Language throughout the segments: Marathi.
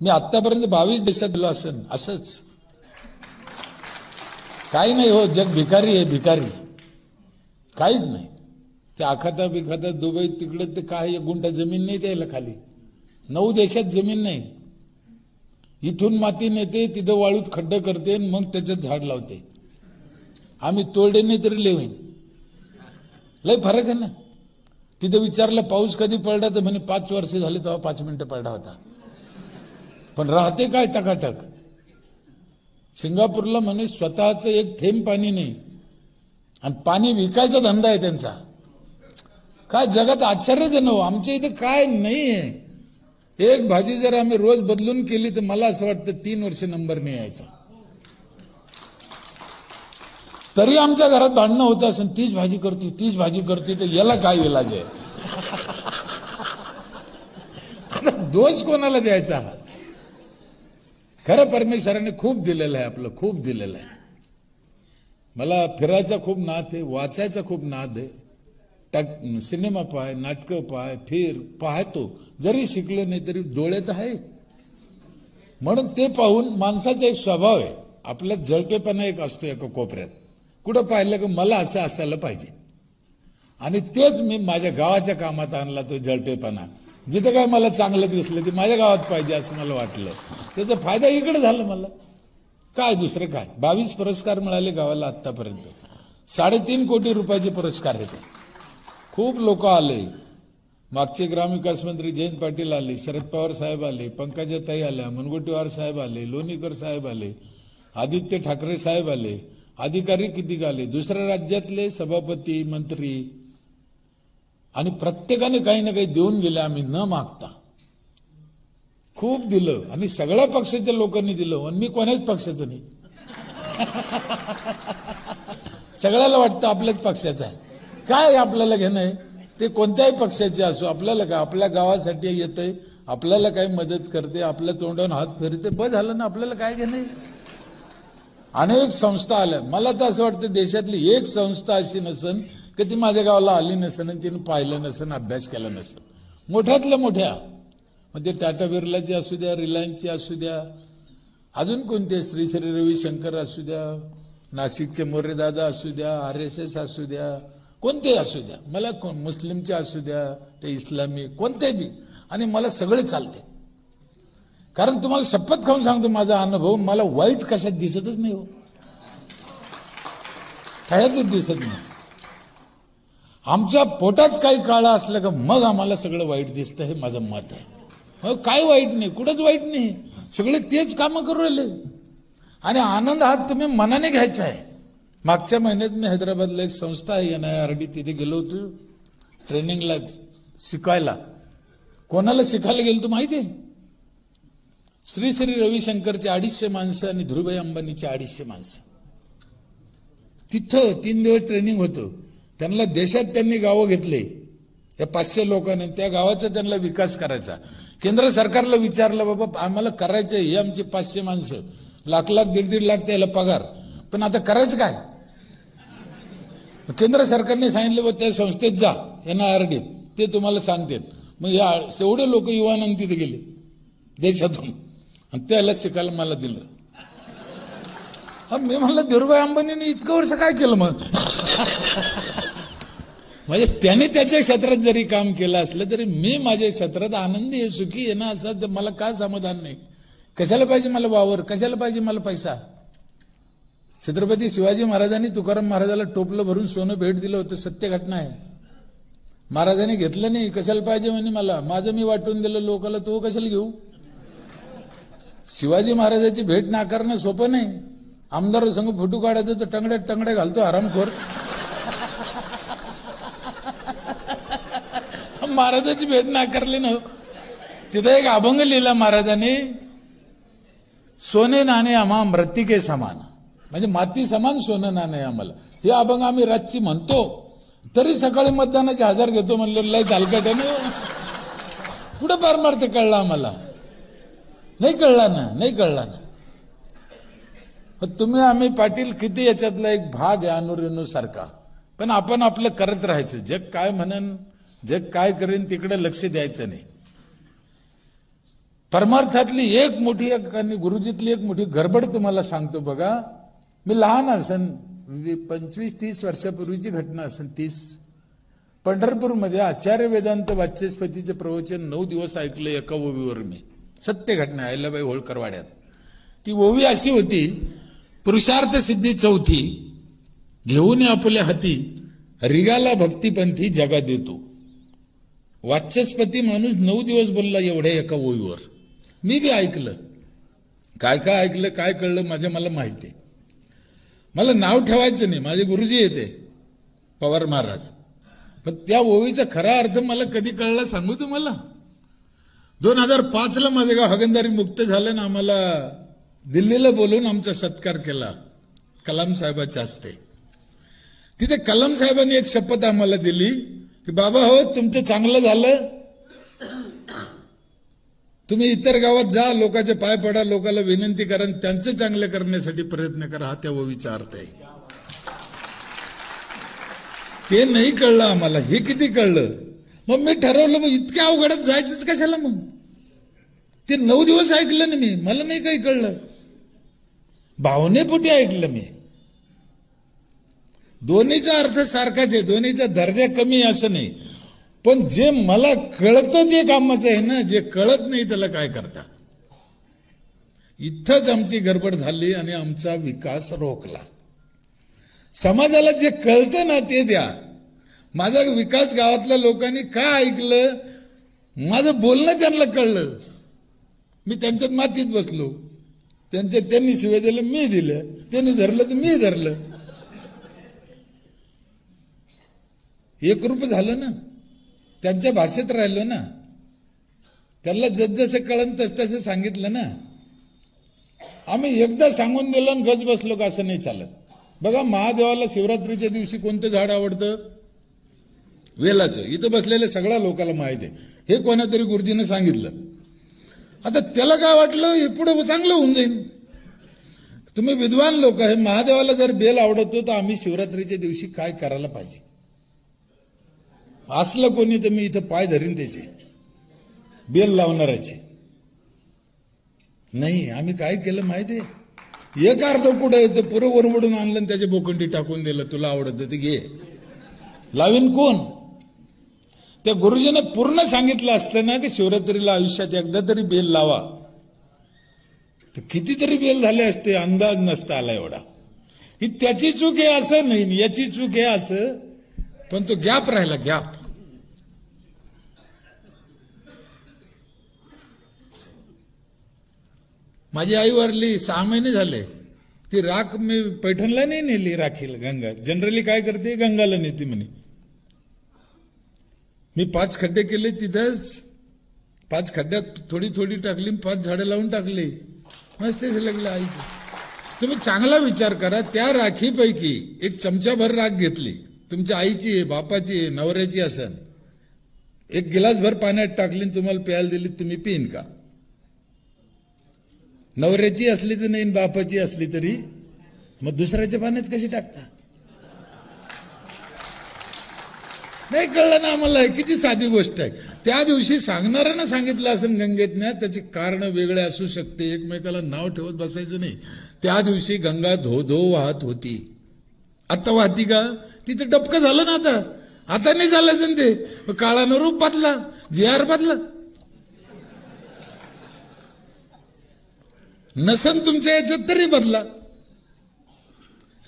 मी आतापर्यंत 22 देशात गेलो असेल असंच काही नाही हो. जग भिकारी आहे, भिकारी, काहीच नाही. ते आखाता बिखाता दुबई तिकडे ते काय 1 गुंठा जमीन नाही द्यायला खाली. 9 देशात जमीन नाही. इथून माती नेते, तिथं वाळूत खड्डे करते, मग त्याच्यात झाड लावते. आम्ही तोडे नाही तरी लेवीन. लय फरक आहे ना. तिथं विचारलं पाऊस कधी पडला तर म्हणे 5 वर्ष झाले तेव्हा 5 मिनिटं पडला होता. पण राहते काय टकाटक. सिंगापूरला म्हणे स्वतःचं एक थेंब पाणी नाही आणि पाणी विकायचा धंदा आहे त्यांचा. काय जगात आश्चर्यजनक हो. आमच्या इथे काय नाहीये. एक भाजी जर आम्ही रोज बदलून केली तर मला असं वाटतं 3 वर्ष नंबर नाही यायचा. तरी आमच्या घरात भांडणं होतं असं, तीच भाजी करते, तीच भाजी करते, तर याला काय इलाज आहे. दोष कोणाला द्यायचा. खरं परमेश्वराने खूप दिलेलं आहे, आपलं खूप दिलेलं आहे. मला फिरायचा खूप नाद आहे, वाचायचा खूप नाद आहे. सिनेमा पाय, नाटकं पाय, फिर पाहतो. जरी शिकलो नाही तरी डोळ्याचं आहे. म्हणून ते पाहून माणसाचा एक स्वभाव आहे, आपल्यात जळपेपणा एक असतो एका कोपऱ्यात. कुठं पाहिलं की मला असं असायला पाहिजे. आणि तेच मी माझ्या गावाच्या कामात आणला, तो जळपेपणा. जिथं काय मला चांगलं दिसलं ते माझ्या गावात पाहिजे असं मला वाटलं. त्याचा फायदा इकडे झाला मला. काय दुसरं काय. 22 पुरस्कार मिळाले गावाला आतापर्यंत. 3.5 कोटी रुपयाचे पुरस्कार आहेत. खूप लोक आले. मागचे ग्रामविकास मंत्री जयंत पाटील आले, शरद पवार साहेब आले, पंकजाताई आल्या, मुनगंटीवार साहेब आले, लोणीकर साहेब आले, आदित्य ठाकरे साहेब आले, अधिकारी किती आले, दुसऱ्या राज्यातले सभापती, मंत्री, आणि प्रत्येकाने काही ना काही देऊन गेले. आम्ही न मागता खूप दिलं आणि सगळ्या पक्षाच्या लोकांनी दिलं. आणि मी कोणाच पक्षाचं नाही. सगळ्याला वाटतं आपल्याच पक्षाचं आहे. काय आपल्याला घेणं आहे ते कोणत्याही पक्षाचे असो. आपल्याला काय, आपल्या गावासाठी येतंय, आपल्याला काही मदत करते, आपल्या तोंडावर हात फिरते, बस झालं ना. आपल्याला काय घेणं आहे. अनेक संस्था आल्या. मला तर असं वाटतं देशातली एक संस्था अशी नसन की ती माझ्या गावाला आली नसन आणि तिने पाहिलं नसन, अभ्यास केला नसन. मोठ्यातल्या मोठ्या, मग ते टाटा बिर्लाची असू द्या, रिलायन्सची असू द्या, अजून कोणते, श्री श्री रविशंकर असू द्या, नाशिकचे मोरेदादा असू द्या, RSS असू द्या, कोणते असू द्या, मला मुस्लिमचे असू द्या, ते इस्लामी, कोणते बी, आणि मला सगळे चालते. कारण तुम्हाला शपथ खाऊन सांगतो, माझा अनुभव, मला वाईट कशात दिसतच नाही हो. कशातच दिसत नाही. आमच्या पोटात काही काळा असलं का मग आम्हाला सगळं वाईट दिसतं, हे माझं मत आहे. मग काय वाईट नाही, कुठंच वाईट नाही. सगळे तेच कामं करू राहिले. आणि आनंद हा तुम्ही मनाने घ्यायचा आहे. मागच्या महिन्यात मी हैदराबादला एक संस्था आहे NIRD, तिथे गेलो होतो ट्रेनिंगला, शिकायला. कोणाला शिकायला गेलो तो माहिती आहे? श्री श्री रविशंकरचे 250 माणसं आणि धीरूभाई अंबानीचे 250 माणसं. तिथं 3 दिवस ट्रेनिंग होतं. त्यांना देशात त्यांनी गावं घेतले, या 500 लोकांनी. त्या गावाचा त्यांना विकास करायचा. केंद्र सरकारला विचारलं, बाबा आम्हाला करायचं हे, आमची 500 माणसं, लाख लाख 1.5 लाख त्याला पगार, पण आता करायचं काय. केंद्र सरकारने सांगितलं, बा त्या संस्थेत जा, NIRD, ते तुम्हाला सांगतात. मग या एवढे लोक युवानंद तिथे गेले देशातून, आणि त्याला शिकायला मला दिलं. मी म्हणलं धीरूभाई अंबानीने इतकं वर्ष काय केलं मग. म्हणजे त्याने त्याच्या क्षेत्रात जरी काम केलं असलं तरी मी माझ्या क्षेत्रात आनंदी आहे, सुखी आहे ना. असं मला काय समाधान नाही. कशाला पाहिजे मला वावर, कशाला पाहिजे मला पैसा. छत्रपती शिवाजी महाराजांनी तुकाराम महाराजाला टोपलं भरून सोनं भेट दिलं होतं, सत्य घटना आहे. महाराजांनी घेतलं नाही, कशाला पाहिजे म्हणे मला, माझं मी वाटून दिलं लोकांना, तो कशाला घेऊ. शिवाजी महाराजाची भेट नाकारणं सोपं नाही. आमदार संघ फोटो काढायचो तर टंगड्यात टंगड्या घालतो हरामखोर. महाराजाची भेट नाकारली ना. तिथं एक अभंग लिहिला महाराजांनी, सोने नाणे आम्हा मृत्तिके समान, म्हणजे माती समान सोनं नाणे आम्हाला. हे अभंग आम्ही रातची म्हणतो, तरी सकाळी मतदानाचे 1000 घेतो म्हणलं. लय चालकट्याने कुठं पारमार्थ कळला आम्हाला. नाही कळला ना, नाही कळला ना. तुम्ही आम्ही पाटील किती याच्यातला एक भाग आहे अनुरेणू सारखा. पण आपण आपलं करत राहायचं. जग काय म्हणन, जग काय करेन तिकडे लक्ष द्यायचं नाही. परमार्थातली एक मोठी आणि गुरुजीतली एक मोठी गडबड तुम्हाला सांगतो बघा. मी लहान असन 25-30 वर्षापूर्वीची घटना असन. 30 पंढरपूरमध्ये आचार्य वेदांत वाचस्पतीचे प्रवचन 9 दिवस ऐकले एका ओवीवर मी. सत्य घटना, अहिल्याबाई होळकर वाड्यात. ती ओवी अशी होती, पुरुषार्थ सिद्धी चौथी घेऊन आपल्या हाती रिगाला भक्तिपंथी जगा देतो. वाचस्पती माणूस 9 दिवस बोलला एवढ्या एका ओवीवर. मी बी ऐकलं. काय काय ऐकलं, काय कळलं मला माहिती आहे. मला नाव ठेवायचं नाही, माझे गुरुजी येते पवार महाराज. पण त्या ओवीचा खरा अर्थ मला कधी कळला सांगू तुम्हाला. 2005 माझं गाव हगंदारी मुक्त झालं ना, आम्हाला दिल्लीला बोलून आमचा सत्कार केला कलाम साहेबाच्या हस्ते. तिथे कलाम साहेबांनी एक शपथ आम्हाला दिली की बाबा हो, तुमचं चांगलं झालं, तुम्ही इतर गावात जा, लोकांचे पाय पडा, लोकांना विनंती करा, त्यांचं चांगलं करण्यासाठी प्रयत्न करा. हा त्या ओवीचा अर्थ आहे. ते नाही कळलं आम्हाला, हे किती कळलं. मग मी ठरवलं, मग इतक्या अवघडात जायचंच कशाला. मग ते 9 दिवस ऐकलं ना मी, मला नाही काही कळलं. भावनेपोटी ऐकलं मी. दोन्हीचा अर्थ सारखाच आहे, दोन्हीचा दर्जा कमी असं नाही. पण जे मला कळतं ते कामाचं आहे ना, जे कळत नाही त्याला काय करता. इथंच आमची गडबड झाली आणि आमचा विकास रोखला. समाजाला जे कळतं ना ते द्या. माझा विकास गावातल्या लोकांनी काय ऐकलं, माझं बोलणं त्यांना कळलं. मी त्यांच्यात मातीत बसलो. त्यांनी शिवाय दिलं, मी दिलं. त्यांनी धरलं तर मी धरलं. एकरूप झालं ना, त्यांच्या भाषेत राहिलो ना. त्यांना जसं कळन तसं सांगितलं ना. आम्ही एकदा सांगून दिलं आणि गज बसलो का, असं नाही चालत. बघा, महादेवाला शिवरात्रीच्या दिवशी कोणतं झाड आवडतं? वेलाचं. इथं बसलेल्या सगळ्या लोकांना माहिती आहे. हे कोणातरी गुरुजीने सांगितलं. आता त्याला काय वाटलं, हे पुढे चांगलं होऊन जाईल. तुम्ही विद्वान लोक आहे, महादेवाला जर बेल आवडतो तर आम्ही शिवरात्रीच्या दिवशी काय करायला पाहिजे? असलं कोणी तर मी इथं पाय धरीन त्याचे, बेल लावणाराचे. नाही, आम्ही काय केलं माहिती आहे? एक अर्ध कुठं येतं पुरं वरमडून आणलं आणि त्याची बोकंडी टाकून दिलं. तुला आवडतं ते घे. लावीन कोण? त्या गुरुजीने पूर्ण सांगितलं असतं ना की शिवरात्रीला आयुष्यात एकदा तरी बेल लावा, तर कितीतरी बेल झाले असते, अंदाज नसता आला एवढा. ही त्याची चूक आहे असं नाही, याची चूक आहे असं. पण तो गॅप राहिला, गॅप. माझी आई वारली 6 महिने झाले. ती राख मी पैठणला नाही नेली राखीला. गंगा जनरली काय करते, गंगाला नेते म्हणे. मी 5 खड्डे केले तिथंच. 5 खड्ड्यात थोडी थोडी टाकली, 5 झाडं लावून टाकली. मस्त लागलं आईचं. तुम्ही चांगला विचार करा. त्या राखीपैकी एक चमचाभर राख घेतली, तुमच्या आईची आहे, बापाची आहे, नवऱ्याची असन, एक गिलासभर पाण्यात टाकली, तुम्हाला प्यायला दिली, तुम्ही पिन का? नवऱ्याची असली तर नाही, बापाची असली तरी. मग दुसऱ्याच्या पाण्यात कशी टाकता? नाही कळलं ना आम्हाला. किती साधी गोष्ट आहे. त्या दिवशी सांगणाऱ्यानं सांगितलं असेल गंगेतनं, त्याची कारण वेगळे असू शकते. एकमेकाला नाव ठेवत बसायचं नाही. त्या दिवशी गंगा धो धो वाहत होती. आता वाहती का? तिचं डबकं झालं ना. आता नाही झालं ते. काळानं रूप बदला, JR बदला. नसन तुमच्या याच्यात तरी बदला.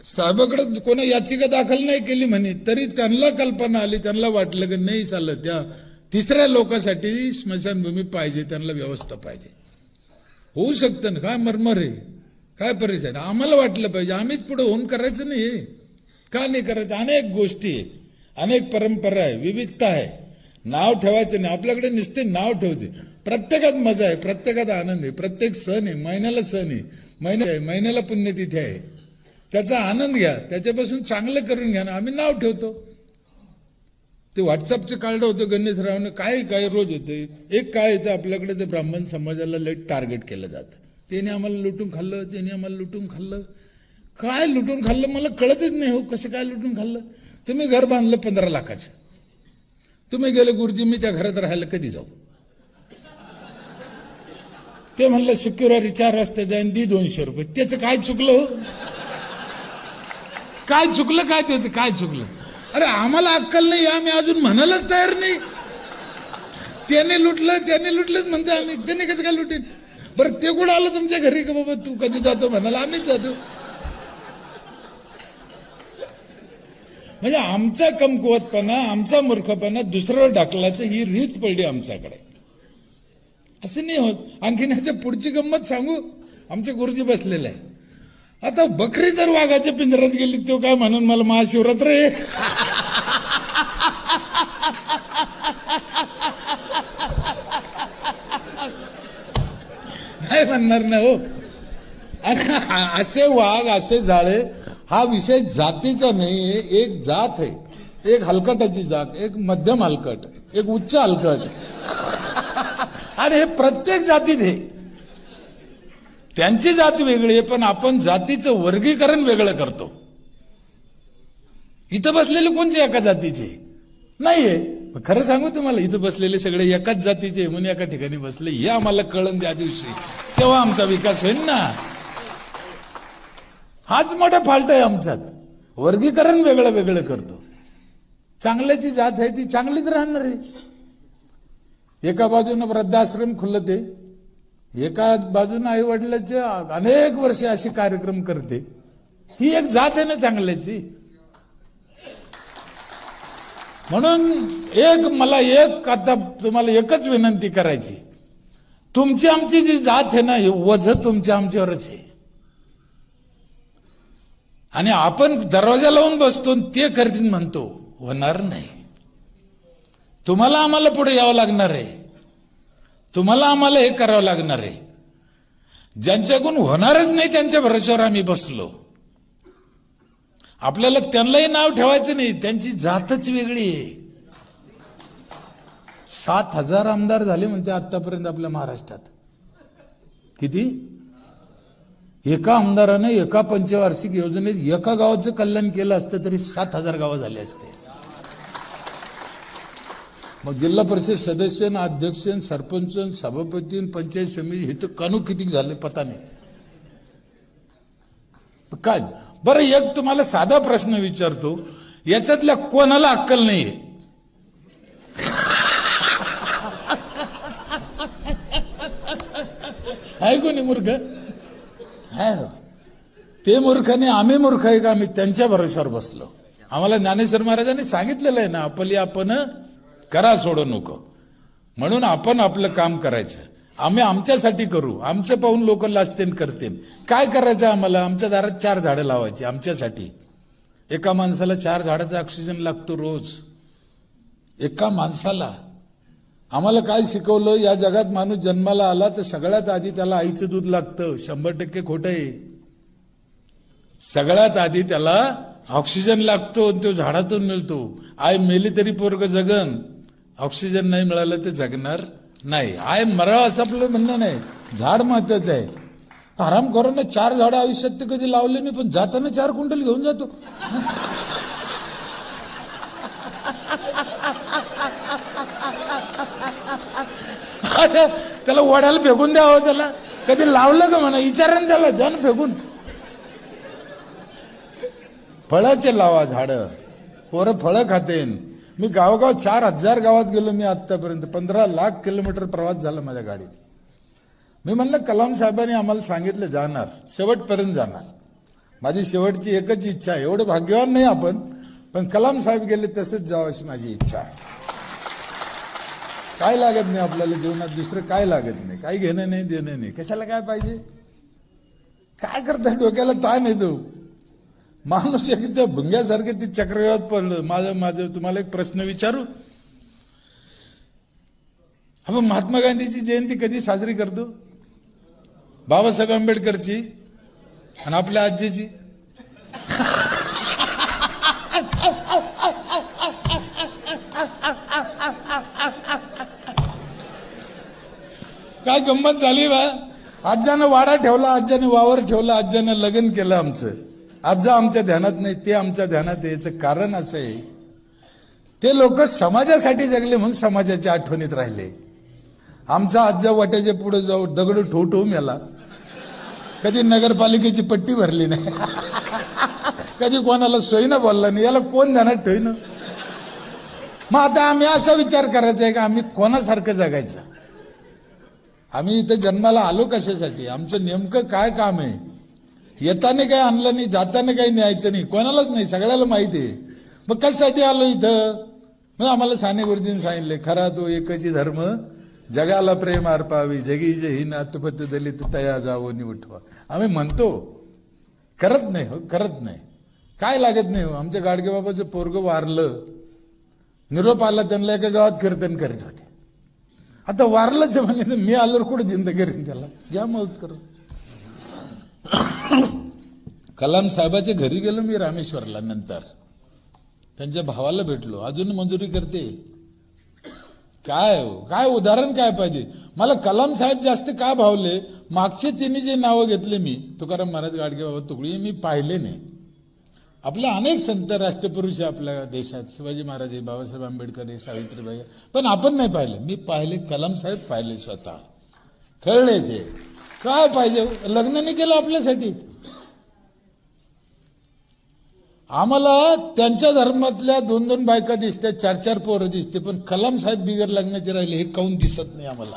साहेबाकडे कोणा याचिका दाखल नाही केली म्हणे, तरी त्यांना कल्पना आली, त्यांना वाटलं की नाही चाललं, त्या 3ऱ्या लोकांसाठी स्मशानभूमी पाहिजे, त्यांना व्यवस्था पाहिजे. होऊ शकतं ना. काय मरमर आहे, काय परेशान. आम्हाला वाटलं पाहिजे, आम्हीच पुढे होऊन करायचं नाही. का नाही करायचं? अनेक गोष्टी आहे, अनेक परंपरा आहे, विविधता आहे. नाव ठेवायचं नाही. आपल्याकडे नुसते नाव ठेवते. प्रत्येकात मजा आहे, प्रत्येकात आनंद आहे. प्रत्येक सण आहे, महिन्याला सण आहे, महिन्याला पुण्यतिथी आहे. त्याचा आनंद घ्या, त्याच्यापासून चांगलं करून घ्या ना. आम्ही नाव ठेवतो. ते व्हॉट्सअपचं कार्ड होतं गणेशरावनं, काय काय रोज होते. एक काय येतं आपल्याकडे, ते ब्राह्मण समाजाला लई टार्गेट केलं जातं. त्याने आम्हाला लुटून खाल्लं, त्याने आम्हाला लुटून खाल्लं. काय लुटून खाल्लं मला कळतच नाही हो. कसं काय लुटून खाल्लं? तुम्ही घर बांधलं 15 लाखाचं, तुम्ही गेले गुरुजी मी त्या घरात राहायला कधी जाऊ? ते म्हणलं शुक्रवारी 4 वाजता जाईन, दी 200 रुपये. त्याचं काय चुकलं हो? काय चुकलं? काय त्याचं काय चुकलं? अरे आम्हाला अक्कल नाही, आम्ही अजून म्हणायलाच तयार नाही. त्याने लुटलंच म्हणते आम्ही. त्याने कसं काय लुटेन? बरं ते कुठं आलं तुमच्या घरी का बाबा तू कधी जातो म्हणाला? आम्हीच जातो. म्हणजे आमचा कमकुवतपणा, आमचा मूर्खपणा दुसरं ढकलायचं ही रीत पडली आमच्याकडे. असं नाही होत. आणखीन ह्याच्या पुढची गंमत सांगू. आमचे गुरुजी बसलेले आहे. आता बकरी जर वाघाच्या पिंजऱ्यात गेली तो काय म्हणून मला महाशिवरात्र आहे. नाही म्हणणार ना हो. असे वाघ, असे जाळे, हा विषय जातीचा नाहीये. एक जात आहे, एक हलकटाची जात, एक मध्यम हलकट, एक उच्च हलकट. आणि हे प्रत्येक जातीत आहे. त्यांची जात वेगळी आहे, पण आपण जातीचं वर्गीकरण वेगळं करतो. इथं बसलेले कोणते एका जातीचे नाहीये. खरं सांगू तुम्हाला, इथं बसलेले सगळे एकाच जातीचे म्हणून एका ठिकाणी बसले, हे आम्हाला कळण त्या दिवशी, तेव्हा आमचा विकास होईल ना. हाच मोठा फॉल्ट आहे आमच्यात. वर्गीकरण वेगळं वेगळं करतो. चांगल्याची जात आहे ती चांगलीच राहणार आहे. एका बाजूनं वृद्धाश्रम खुलते, एका बाजूनं आई वडिलांचे अनेक वर्षे असे कार्यक्रम करते. ही एक जात आहे ना चांगल्याची. म्हणून मला आता तुम्हाला एकच विनंती करायची. तुमची आमची जी जात आहे ना, हे वझ तुमच्या आमच्यावरच आहे. आणि आपण दरवाजा लावून बसतो ते करतील म्हणतो, होणार नाही. तुम्हाला आम्हाला पुढे यावं लागणार आहे. तुम्हाला आम्हाला हे करावं लागणार आहे. ज्यांच्याकडून होणारच नाही त्यांच्या भरोश्यावर आम्ही बसलो. आपल्याला त्यांनाही नाव ठेवायचं नाही, त्यांची जातच वेगळी आहे. 7,000 आमदार झाले म्हणते आतापर्यंत आपल्या महाराष्ट्रात. किती? एका आमदाराने एका पंचवार्षिक योजनेत एका गावाचं कल्याण केलं असतं तरी 7,000 गावं झाले असते. मग जिल्हा परिषद सदस्य, अध्यक्ष, सरपंच, सभापती, पंचायत समिती, हे तर कानू किती झाले पता नाही. काय बरं, एक तुम्हाला साधा प्रश्न विचारतो, याच्यातल्या कोणाला अक्कल नाहीये? आहे कोणी मूर्ख? ते मूर्ख नाही, आम्ही मूर्ख आहे का? आम्ही त्यांच्या भरोश्यावर बसलो. आम्हाला ज्ञानेश्वर महाराजांनी सांगितलेलं आहे ना, आपली आपण करा, सोडू नको. म्हणून आपण आपलं काम करायचं. आम्ही आमच्यासाठी करू. आमचं पाहून लोक लाजतेन करतील. काय करायचं आम्हाला? आमच्या दारात 4 झाडं लावायची आमच्यासाठी. एका माणसाला 4 झाडाचा ऑक्सिजन लागतो रोज. एका माणसाला. आम्हाला काय शिकवलं? या जगात माणूस जन्माला आला तर सगळ्यात आधी त्याला आईचं दूध लागतं. 100% खोटं आहे. सगळ्यात आधी त्याला ऑक्सिजन लागतो, तो झाडातून मिळतो. आई मेली तरी पोरग जगन, ऑक्सिजन नाही मिळालं तर जगणार नाही. आय मराव असं आपलं म्हणणं नाही. झाड महत्वाचं आहे. आराम करो ना. 4 झाडं आयुष्यात ते कधी लावले नाही, पण जाताना 4 क्विंटल घेऊन जातो. त्याला वड्याला फेकून द्यावं. त्याला कधी लावलं का म्हणा, विचारा त्याला, द्या ना फेकून. फळाचे लावा झाडं, पोरं फळं खातेन. मी गावोगाव 4,000 गावात गेलो मी आतापर्यंत. 15 लाख किलोमीटर प्रवास झाला माझ्या गाडीत. मी म्हणलं कलाम साहेबांनी आम्हाला सांगितलं जाणार, शेवटपर्यंत जाणार. माझी शेवटची एकच इच्छा आहे. एवढं भाग्यवान नाही आपण, पण कलाम साहेब गेले तसंच जावं अशी माझी इच्छा आहे. काय लागत नाही आपल्याला जीवनात, दुसरं काय लागत नाही. काही घेणं नाही, देणं नाही. कशाला काय पाहिजे? काय करता? डोक्याला ताण येतो. माणूस एकदम भुंग्यासारखे ती चक्रव्यूहात पडलं. माझं तुम्हाला एक प्रश्न विचारू. आपण महात्मा गांधीची जयंती कधी साजरी करतो? बाबासाहेब आंबेडकरची आणि आपल्या आजीची. काय गंमत झाली बा. आज्यानं वाडा ठेवला, आज्याने वावर ठेवला, आज्यानं लग्न केलं आमचं. आजा आमच्या ध्यानात नाही, ते आमच्या ध्यानात यायचं कारण असं आहे, ते लोक समाजासाठी जगले म्हणून समाजाच्या आठवणीत राहिले. आमचा आजा वाट्याच्या पुढे जाऊ दगड ठोठो मेला. कधी नगरपालिकेची पट्टी भरली नाही. कधी कोणाला सोयीनं बोलला नाही. याला कोण ध्यानात ठेवीन. मग आता आम्ही असा विचार करायचा आहे का आम्ही कोणासारखं जगायचं. आम्ही इथं जन्माला आलो कशासाठी. आमचं नेमकं काय काम आहे. येताना काही आणलं नाही, जाताना काही न्यायचं नाही, कोणालाच नाही, सगळ्याला माहिती आहे. मग कशासाठी आलो इथं. मग आम्हाला साने गुरुजींनी सांगितले खरा तो एकची धर्म जगाला प्रेम अर्पावी, जगी जे ही नातपत दलित तया जावो निवठवा. आम्ही म्हणतो, करत नाही. हो करत नाही. काय लागत नाही हो. आमच्या गाडगे बाबाचं पोरगं वारलं, निरोप आला, त्यांना एका गावात कीर्तन करीत होते. आता वारलंच म्हणे, मी आल्यावर कुठे जिंद करीन त्याला, घ्या मौत करून. कलाम साहेबाच्या घरी गेलो मी रामेश्वरला. नंतर त्यांच्या भावाला भेटलो, अजून मंजुरी करते. काय उदाहरण काय पाहिजे. मला कलाम साहेब जास्त का भावले, मागचे तिन्ही जे नावं घेतले मी, तुकाराम महाराज, गाडगे बाबा, तुकडी, मी पाहिले नाही. आपले अनेक संत राष्ट्रपुरुष आपल्या देशात, शिवाजी महाराज, बाबासाहेब आंबेडकर, सावित्रीबाई, पण आपण नाही पाहिले. मी पाहिले, कलाम साहेब पाहिले, स्वतः कळले. ते काय पाहिजे. लग्न नाही केलं आपल्यासाठी. आम्हाला त्यांच्या धर्मातल्या 2-2 बायका दिसतात, 4-4 पोरं दिसते, पण कलाम साहेब बिगर लग्नाचे राहिले हे काऊन दिसत नाही आम्हाला.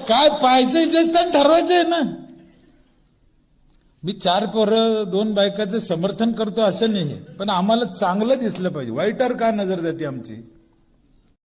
काय पाहायचं इच्छित ठरवायचंय ना. मी 4 पोरं 2 बायकाचं समर्थन करतो असं नाही, पण आम्हाला चांगलं दिसलं पाहिजे. वाईटावर का नजर जाते आमची.